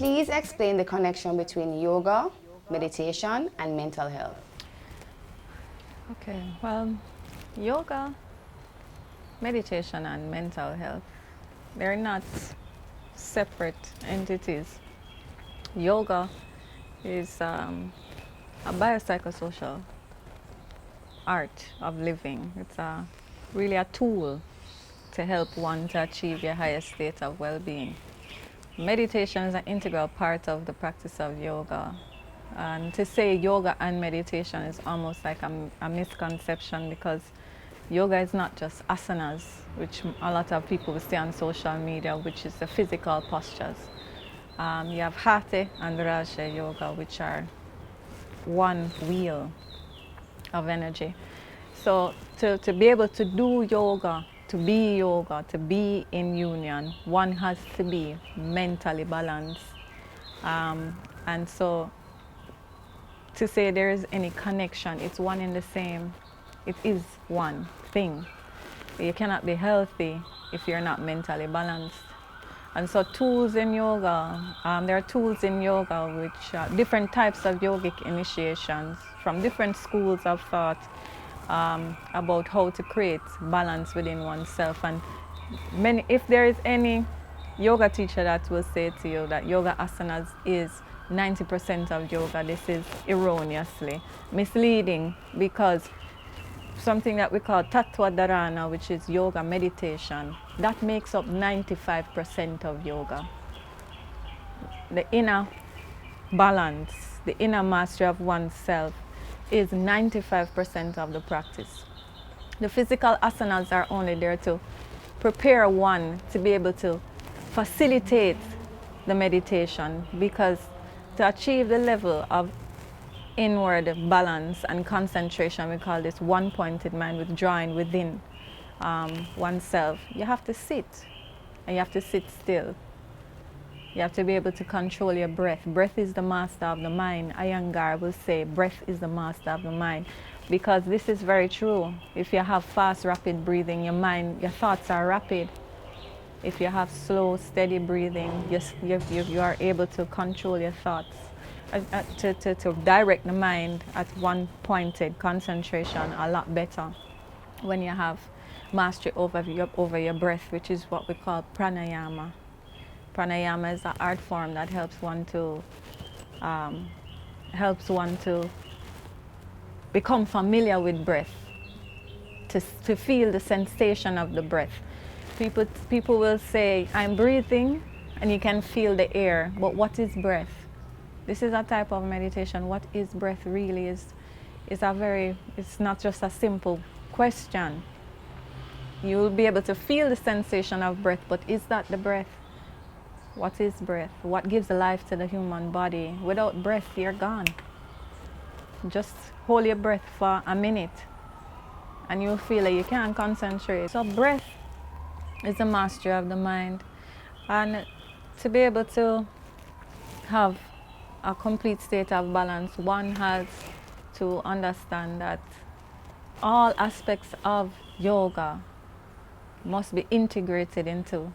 Please explain the connection between yoga, meditation, and mental health. Okay, well, yoga, meditation, and mental health, they're not separate entities. Yoga is a biopsychosocial art of living. It's really a tool to help one to achieve your highest state of well-being. Meditation is an integral part of the practice of yoga. And to say yoga and meditation is almost like a misconception, because yoga is not just asanas, which a lot of people will see on social media, which is the physical postures. You have Hatha and Raja yoga, which are one wheel of energy. So to be able to do yoga, to be in union, one has to be mentally balanced. And so to say there is any connection, it's one and the same. It is one thing. You cannot be healthy if you're not mentally balanced. And so tools in yoga, there are tools in yoga which different types of yogic initiations from different schools of thought about how to create balance within oneself. And if there is any yoga teacher that will say to you that yoga asanas is 90% of yoga, this is erroneously misleading, because something that we call tattva dharana, which is yoga meditation, that makes up 95% of yoga. The inner balance, the inner mastery of oneself is 95% of the practice. The physical asanas are only there to prepare one to be able to facilitate the meditation, because to achieve the level of inward balance and concentration, we call this one-pointed mind, withdrawing within oneself, you have to sit, and you have to sit still. You have to be able to control your breath. Breath is the master of the mind. Iyengar will say breath is the master of the mind, because this is very true. If you have fast, rapid breathing, your thoughts are rapid. If you have slow, steady breathing, you are able to control your thoughts, to direct the mind at one pointed concentration a lot better when you have mastery over your breath, which is what we call pranayama. Pranayama is an art form that helps one to become familiar with breath, to feel the sensation of the breath. People will say, I'm breathing, and you can feel the air, but what is breath? This is a type of meditation. What is breath really it's not just a simple question. You will be able to feel the sensation of breath, but is that the breath? What is breath? What gives life to the human body? Without breath, you're gone. Just hold your breath for a minute, and you'll feel that you can't concentrate. So breath is the mastery of the mind. And to be able to have a complete state of balance, one has to understand that all aspects of yoga must be integrated into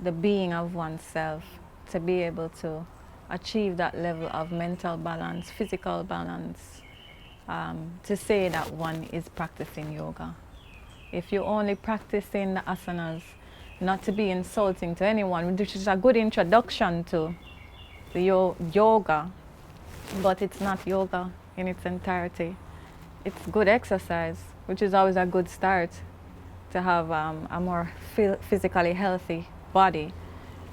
the being of oneself to be able to achieve that level of mental balance, physical balance, to say that one is practicing yoga. If you're only practicing the asanas, not to be insulting to anyone, which is a good introduction to the yoga, but it's not yoga in its entirety. It's good exercise, which is always a good start to have a more physically healthy body.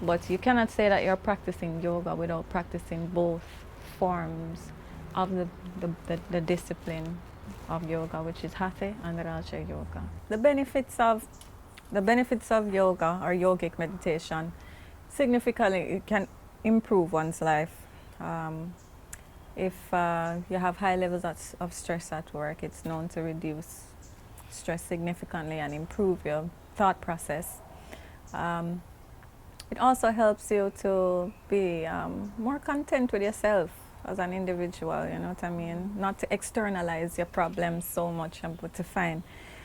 But you cannot say that you're practicing yoga without practicing both forms of the discipline of yoga, which is Hatha and Raja yoga. The benefits of yoga or yogic meditation significantly, it can improve one's life. If you have high levels of stress at work, it's known to reduce stress significantly and improve your thought process. It also helps you to be more content with yourself as an individual, you know what I mean? Not to externalize your problems so much, but to find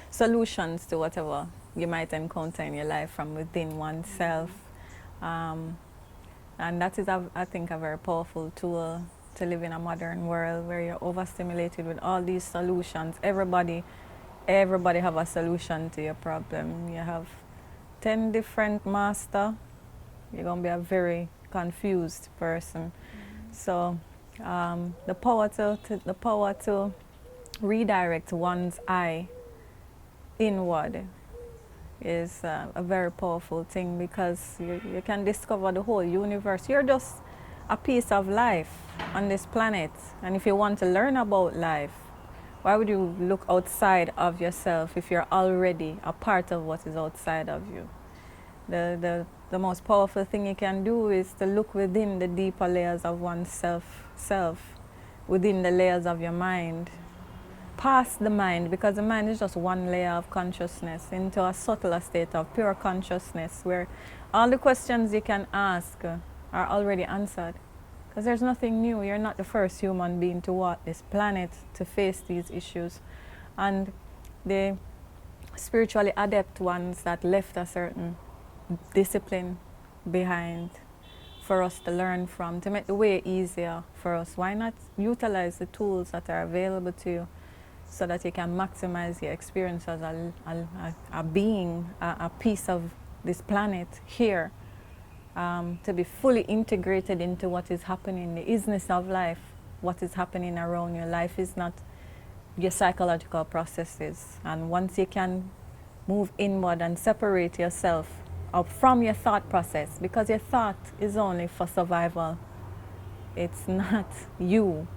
solutions to whatever you might encounter in your life from within oneself. And And that is, I think, a very powerful tool to live in a modern world where you're overstimulated with all these solutions. Everybody have a solution to your problem. You have 10 different masters, you're going to be a very confused person. So the power to redirect one's eye inward is a very powerful thing, because you can discover the whole universe. You're just a piece of life on this planet, and if you want to learn about life, why would you look outside of yourself if you're already a part of what is outside of you? The most powerful thing you can do is to look within the deeper layers of one's self, within the layers of your mind, past the mind, because the mind is just one layer of consciousness, into a subtler state of pure consciousness where all the questions you can ask are already answered. Because there's nothing new. You're not the first human being to walk this planet to face these issues. And the spiritually adept ones that left a certain discipline behind for us to learn from, to make the way easier for us. Why not utilize the tools that are available to you so that you can maximize your experience as a being, a piece of this planet here, to be fully integrated into what is happening, the isness of life, what is happening around you. Life is not your psychological processes. And once you can move inward and separate yourself up from your thought process, because your thought is only for survival. It's not you.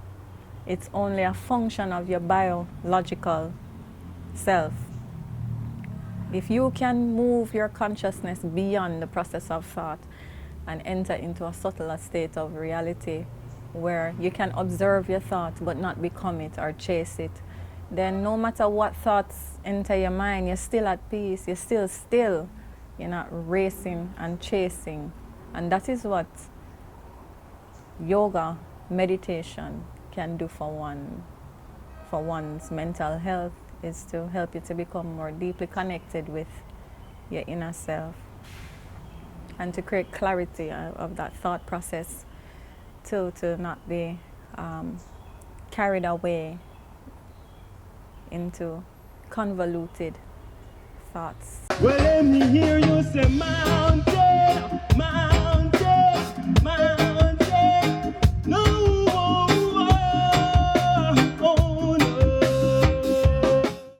It's only a function of your biological self. If you can move your consciousness beyond the process of thought and enter into a subtler state of reality where you can observe your thought but not become it or chase it, then no matter what thoughts enter your mind, you're still at peace, you're still still. You're not racing and chasing. And that is what yoga, meditation can do for one's mental health, is to help you to become more deeply connected with your inner self and to create clarity of that thought process, to not be carried away into convoluted thoughts. Well, let me hear you say mountain.